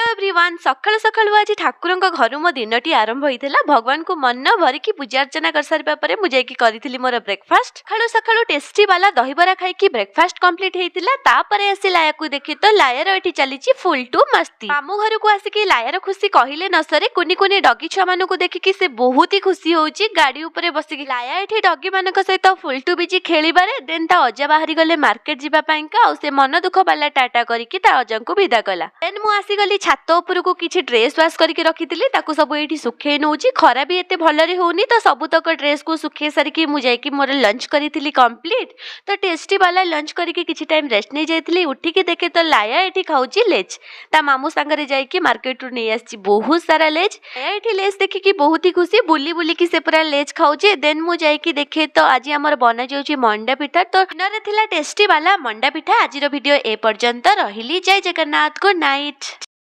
Everyone सकाळु सकाळु आज ठाकुर घर मो दिनटी आरंभ होता। भगवान को मन भरिकी पूजा अर्चना कर सारा पर मुझे करी मोर ब्रेकफास्ट सकाळु सकाळु टेस्टी वाला दहीबरा खाई ब्रेकफास्ट कंप्लीट होता। तापर आसी लाया को देखी तो लायर ये चली फुल टू मस्ती। मामू घर को आसिकी लायर खुशी कहले न सरे। कुनी कुनी डगी छुआ मान देखिकी से बहुत ही खुशी होउची। गाड़ी ऊपर बसिकी लाया एठी डगी मान सहित फुल टू बिजी खेलिबारे। देन ता अजा बाहरी गले मार्केट जीवा पाइंका आ से मन दुख वाला टाटा करिकी ता अजा को विदा कला। देन मु आसी गली छात उपर को किछि ड्रेस वाश करके रखिथिली ताकू सब एठी सुखे नउची। खरा भी एते भलरे होनी तो सब तक ड्रेस को सुखे सारिकी मु जाईकी मोर लंच करिथिली कंप्लीट। तो टेस्टी वाला लंच करके किछि टाइम रेस्ट नै जाइथिली। उठिकी देखे तो लाया एठी खाउची लेज। ता मामू संगरे जाईकी मार्केट रु नै आछि बहुत सारा लेज। एठी लेज देखिकी बहुत ही खुशी बुली बुली की से पूरा लेज खाउची। देन मु जाईकी देखे तो आज हमर बना जाउची मंडा पिठा। तो डिनर थिला टेस्टी वाला मंडा पिठा। आजिरो वीडियो ए पर्यंत रहिली। जय जगन्नाथ, गुड नाइट।